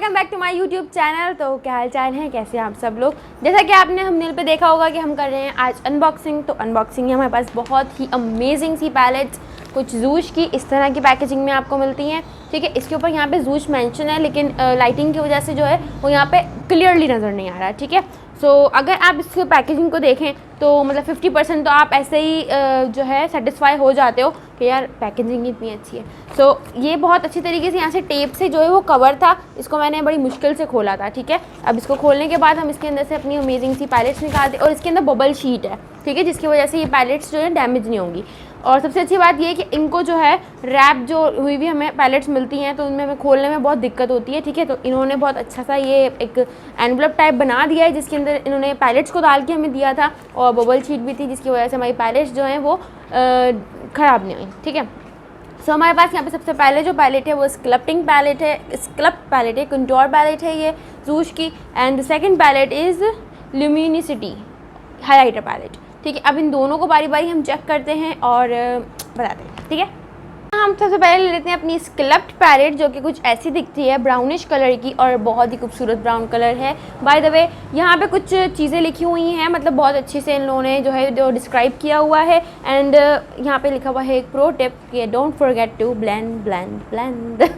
Welcome back to my YouTube channel. तो क्या हाल चाल है, कैसे हैं आप सब लोग। जैसा कि आपने हमनेल पे देखा होगा कि हम कर रहे हैं आज अनबॉक्सिंग। तो अनबॉक्सिंग में हमारे पास बहुत ही अमेजिंग सी पैलेट्स कुछ जूश की इस तरह की पैकेजिंग में आपको मिलती हैं। ठीक है, इसके ऊपर यहाँ पे जूश मेंशन है, लेकिन लाइटिंग की वजह से जो है वो यहाँ पे क्लियरली नज़र नहीं आ रहा है। ठीक है, सो अगर आप इस पैकेजिंग को देखें तो मतलब 50% तो आप ऐसे ही जो है सेटिस्फाई हो जाते हो कि यार पैकेजिंग इतनी अच्छी है। सो ये बहुत अच्छी तरीके से यहाँ से टेप से जो है वो कवर था, इसको मैंने बड़ी मुश्किल से खोला था। ठीक है, अब इसको खोलने के बाद हम इसके अंदर से अपनी अमेजिंग सी पैलेट्स निकालते और इसके अंदर बबल शीट है। ठीक है, जिसकी वजह से ये पैलेट्स जो है डैमेज नहीं होंगी। और सबसे अच्छी बात ये है कि इनको जो है रैप जो हुई भी हमें पैलेट्स मिलती हैं तो उनमें हमें खोलने में बहुत दिक्कत होती है। ठीक है, तो इन्होंने बहुत अच्छा सा ये एक एनवलप टाइप बना दिया है जिसके अंदर इन्होंने पैलेट्स को डाल के हमें दिया था और बबल शीट भी थी, जिसकी वजह से हमारी पैलेट्स जो हैं वो ख़राब नहीं हुई। ठीक है, सो हमारे पास यहाँ पे सबसे पहले जो पैलेट है वो स्कल्पटिंग पैलेट है, स्कल्प्ट पैलेट है, कंटूर पैलेट है ये जूश की। And the second palette is luminosity highlighter palette. ठीक है, अब इन दोनों को बारी बारी हम चेक करते हैं और बताते हैं। ठीक है, हम सबसे पहले ले लेते हैं अपनी स्कल्प्ट पैलेट, जो कि कुछ ऐसी दिखती है ब्राउनिश कलर की और बहुत ही खूबसूरत ब्राउन कलर है। बाय द वे यहाँ पे कुछ चीज़ें लिखी हुई हैं, मतलब बहुत अच्छे से इन लोगों ने जो है जो डिस्क्राइब किया हुआ है। एंड यहाँ पे लिखा हुआ है एक प्रो टिप कि don't forget to blend blend blend.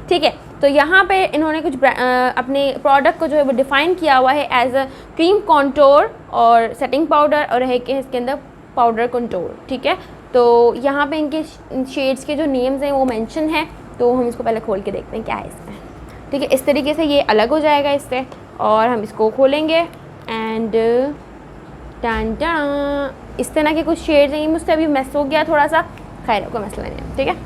ठीक है, तो यहाँ पे इन्होंने कुछ अपने प्रोडक्ट को जो है वो डिफ़ाइन किया हुआ है एज अ क्रीम कॉन्टोर और सेटिंग पाउडर और है कि इसके अंदर पाउडर कॉन्टोर। ठीक है, तो यहाँ पे इनके शेड्स के जो नेम्स हैं वो मेंशन है। तो हम इसको पहले खोल के देखते हैं क्या है इसमें। ठीक है, इस तरीके से ये अलग हो जाएगा इससे और हम इसको खोलेंगे एंड टान टान इस तरह के कुछ शेड्स हैं। ये मुझसे अभी मिस हो गया थोड़ा सा, खैर कोई मसला नहीं है। ठीक है,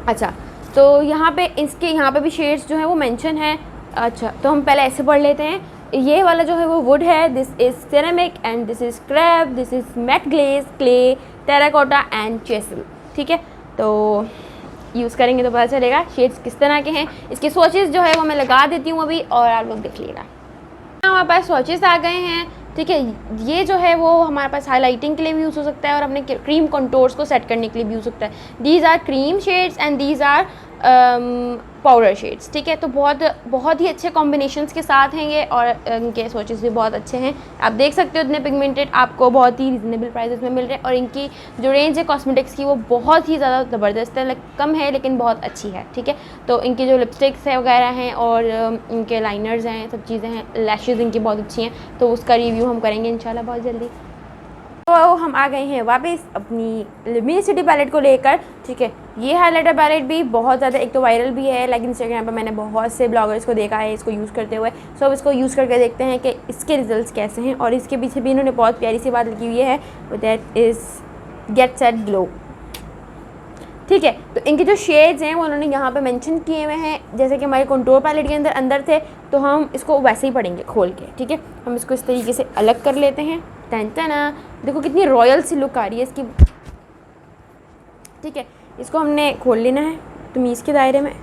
अच्छा तो यहाँ पे इसके यहाँ पे भी शेड्स जो है वो मेंशन है। अच्छा, तो हम पहले ऐसे पढ़ लेते हैं। ये वाला जो है वो वुड है, this is ceramic and this is crab, this is matte glaze, clay, terracotta and chisel. ठीक है, तो यूज़ करेंगे तो पता चलेगा शेड्स किस तरह के हैं। इसके स्वॉचेस जो है वो मैं लगा देती हूँ अभी और आप लोग देख लीजिएगा। हमारे पास स्वॉचेस आ गए हैं। ठीक है, ये जो है वो हमारे पास हाइलाइटिंग के लिए भी यूज़ हो सकता है और अपने क्रीम कंटूर्स को सेट करने के लिए भी यूज़ हो सकता है। These are cream shades and these are powder shades. ठीक है, तो बहुत ही अच्छे कॉम्बिनेशंस के साथ हैं ये और इनके स्वॉचेस भी बहुत अच्छे हैं। आप देख सकते हो इतने पिगमेंटेड आपको बहुत ही रीज़नेबल प्राइसेस में मिल रहे हैं और इनकी जो रेंज है कॉस्मेटिक्स की वो बहुत ही ज़्यादा ज़बरदस्त है, कम है लेकिन बहुत अच्छी है। ठीक है, तो इनकी जो लिपस्टिक्स है वगैरह हैं और इनके लाइनर्स हैं, सब चीज़ें हैं, लैशेज़ इनकी बहुत अच्छी हैं, तो उसका रिव्यू हम करेंगे इंशाल्लाह बहुत जल्दी। तो हम आ गए हैं वापस अपनी ल्यूमिनिसिटी पैलेट को लेकर। ठीक है, ये हाइलाइटर पैलेट भी बहुत ज़्यादा एक तो वायरल भी है, लेकिन इंस्टाग्राम पर मैंने बहुत से ब्लॉगर्स को देखा है इसको यूज़ करते हुए। सो अब इसको यूज़ करके देखते हैं कि इसके रिजल्ट्स कैसे हैं। और इसके पीछे भी इन्होंने बहुत प्यारी सी बात लिखी हुई है, that is get set glow. ठीक है, तो इनके जो शेड्स हैं वो उन्होंने यहाँ पे मेंशन किए हुए हैं, जैसे कि हमारे कंटूर पैलेट के अंदर थे, तो हम इसको वैसे ही पढ़ेंगे खोल के। ठीक है, हम इसको इस तरीके से अलग कर लेते हैं। टेंटना देखो कितनी रॉयल सी लुक आ रही है इसकी। ठीक है, इसको हमने खोल लेना है तमीज़ के दायरे में।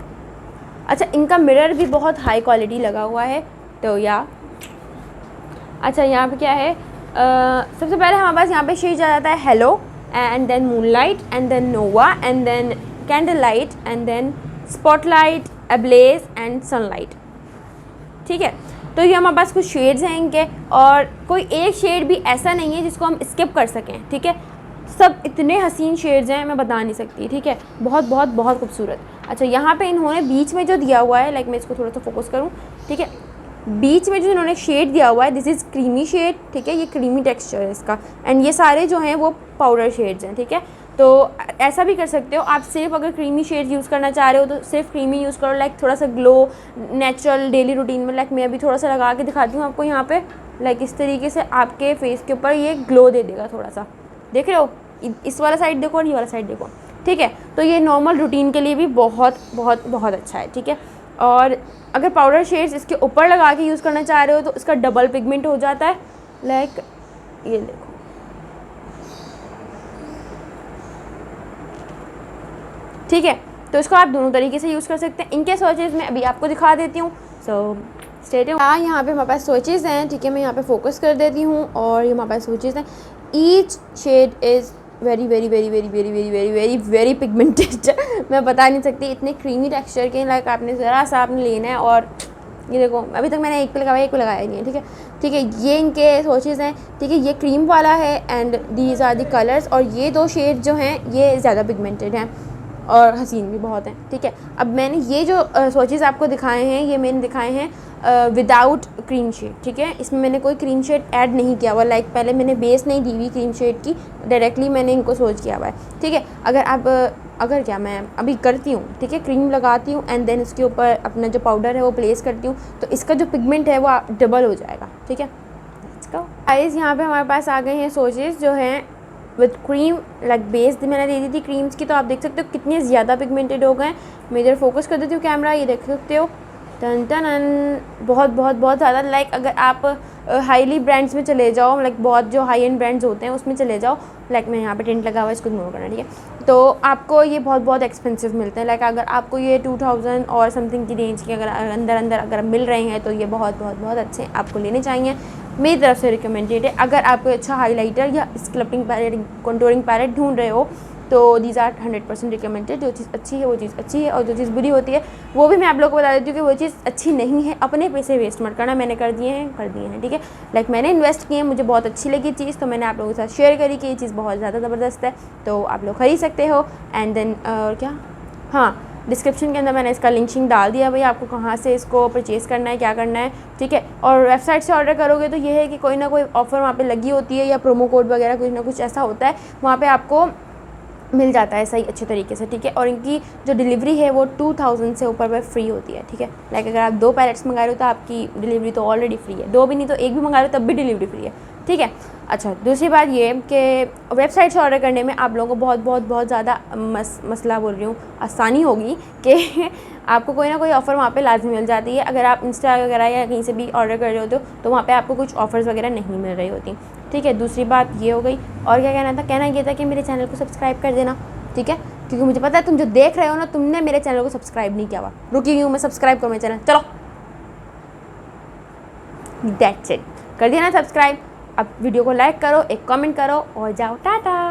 अच्छा, इनका मिरर भी बहुत हाई क्वालिटी लगा हुआ है। तो अच्छा यहाँ पे क्या है, सबसे पहले हमारे पास यहाँ पे शेड आ जाता है hello and then moonlight and then nova and then candlelight and then spotlight, ablaze and sunlight। ठीक है, तो ये हमारे पास कुछ शेड्स हैं इनके और कोई एक शेड भी ऐसा नहीं है जिसको हम स्किप कर सकें। ठीक है, सब इतने हसीन शेड्स हैं मैं बता नहीं सकती। ठीक है, बहुत बहुत बहुत खूबसूरत। अच्छा, यहाँ पे इन्होंने बीच में जो दिया हुआ है, लाइक मैं इसको थोड़ा सा फोकस करूँ। ठीक है, बीच में जो इन्होंने शेड दिया हुआ है दिस इज़ क्रीमी शेड। ठीक है, ये क्रीमी टेक्सचर है इसका एंड ये सारे जो हैं वो पाउडर शेड्स हैं। ठीक है, तो ऐसा भी कर सकते हो आप, सिर्फ अगर क्रीमी शेड्स यूज़ करना चाह रहे हो तो सिर्फ क्रीमी यूज़ करो, लाइक थोड़ा सा ग्लो नेचुरल डेली रूटीन में। लाइक मैं अभी थोड़ा सा लगा के दिखाती हूँ आपको यहाँ पे, लाइक इस तरीके से आपके फेस के ऊपर ये ग्लो दे देगा थोड़ा सा। देख रहे हो, इस वाला साइड देखो और ये वाला साइड देखो। ठीक है, तो ये नॉर्मल रूटीन के लिए भी बहुत बहुत बहुत अच्छा है। ठीक है, और अगर पाउडर शेड्स इसके ऊपर लगा के यूज़ करना चाह रहे हो तो इसका डबल पिगमेंट हो जाता है। लाइक ये देखो, ठीक है, तो इसको आप दोनों तरीके से यूज़ कर सकते हैं। इनके स्वॉचेस मैं अभी आपको दिखा देती हूँ। So stay tuned. यहाँ पे हमारे पास स्वॉचेस हैं। ठीक है, मैं यहाँ पे फोकस कर देती हूँ और ये हमारे पास स्वॉचेस हैं। Each shade is very very very very very very very very very pigmented मैं बता नहीं सकती, इतने क्रीमी टेक्सचर के। लाइक आपने ज़रा सा आपने लेना है और ये देखो, अभी तक मैंने एक पे लगाया, एक पे लगाया नहीं है, ठीक है ठीक है। ये इनके सोचेज़ हैं, ठीक है। ये क्रीम वाला है and these are the colours, और ये 2 शेड जो हैं ये ज़्यादा पिगमेंटेड हैं और हसीन भी बहुत हैं, ठीक है। अब मैंने ये जो सोचेज़ आपको दिखाए हैं, ये मैंने दिखाए हैं विदाउट क्रीम शेड, ठीक है। इसमें मैंने कोई क्रीम शेड ऐड नहीं किया हुआ। लाइक पहले मैंने बेस नहीं दी हुई क्रीम शेड की, डायरेक्टली मैंने इनको सोच किया हुआ है, ठीक है। अगर क्या मैं अभी करती हूँ, ठीक है, क्रीम लगाती हूँ एंड देन उसके ऊपर अपना जो पाउडर है वो प्लेस करती हूँ, तो इसका जो पिगमेंट है वो डबल हो जाएगा, ठीक है। गाइस यहाँ पे हमारे पास आ गए हैं सोचेज़ जो हैं विद क्रीम। लाइक बेस मैंने दे दी थी क्रीम्स की, तो आप देख सकते हो कितने ज़्यादा पिगमेंटेड हो गए। मैं इधर फोकस कर देती हूँ कैमरा, ये देख सकते हो, टन टन बहुत बहुत बहुत ज़्यादा। लाइक अगर आप हाईली ब्रांड्स में चले जाओ, लाइक बहुत जो हाई एंड ब्रांड्स होते हैं उसमें चले जाओ, लाइक मैं यहाँ पे टेंट लगा हुआ है, इसको इग्नोर करना, ठीक है। तो आपको ये बहुत बहुत एक्सपेंसिव मिलते हैं। लाइक अगर आपको ये 2000 और समथिंग की रेंज के अगर अंदर अगर मिल रहे हैं तो ये बहुत बहुत बहुत अच्छे आपको लेने चाहिए, मेरी तरफ से रिकमेंडेड है। अगर आप अच्छा हाईलाइटर या स्कल्पटिंग पैलेट, कंटूरिंग पैलेट ढूंढ रहे हो तो दीज आर 100% रिकमेंडेड। जो चीज़ अच्छी है वो चीज़ अच्छी है, और जो चीज़ बुरी होती है वो भी मैं आप लोगों को बता देती हूँ कि वो चीज़ अच्छी नहीं है। अपने पैसे वेस्ट मत करना, मैंने कर दिए हैं, ठीक है। लाइक मैंने इन्वेस्ट किए हैं, मुझे बहुत अच्छी लगी चीज़, तो मैंने आप लोगों के साथ शेयर करी कि ये चीज़ बहुत ज़्यादा ज़बरदस्त है, तो आप लोग खरीद सकते हो। एंड देन क्या, हाँ, डिस्क्रिप्शन के अंदर मैंने इसका लिंक डाल दिया भाई, आपको कहाँ से इसको परचेज़ करना है, क्या करना है, ठीक है। और वेबसाइट से ऑर्डर करोगे तो ये है कि कोई ना कोई ऑफ़र वहाँ पे लगी होती है, या प्रोमो कोड वगैरह कुछ ना कुछ ऐसा होता है, वहाँ पे आपको मिल जाता है सही अच्छे तरीके से, ठीक है। और इनकी जो डिलीवरी है वो 2000 से ऊपर पर फ्री होती है, ठीक है। लाइक अगर आप 2 पैलेट्स मंगा रहे हो तो आपकी डिलीवरी तो ऑलरेडी फ्री है, 2 भी नहीं तो 1 भी मंगा रहे हो तब भी डिलीवरी फ्री है, ठीक है। अच्छा, दूसरी बात ये कि वेबसाइट से ऑर्डर करने में आप लोगों को बहुत ज़्यादा मसला बोल रही हूँ, आसानी होगी कि आपको कोई ना कोई ऑफ़र वहाँ पे लाजमी मिल जाती है। अगर आप इंस्टा वगैरह या कहीं से भी ऑर्डर कर रहे हो तो वहाँ पे आपको कुछ ऑफ़र्स वगैरह नहीं मिल रही होती, ठीक है। दूसरी बात ये हो गई। और क्या कहना ये था कि मेरे चैनल को सब्सक्राइब कर देना, ठीक है, क्योंकि मुझे पता है तुम जो देख रहे हो ना, तुमने मेरे चैनल को सब्सक्राइब नहीं किया हुआ। रुकी हूँ मैं, सब्सक्राइब करो मेरे चैनल, चलो, दैट्स इट, कर दिया ना सब्सक्राइब। अब वीडियो को लाइक करो, एक कमेंट करो और जाओ, टाटा।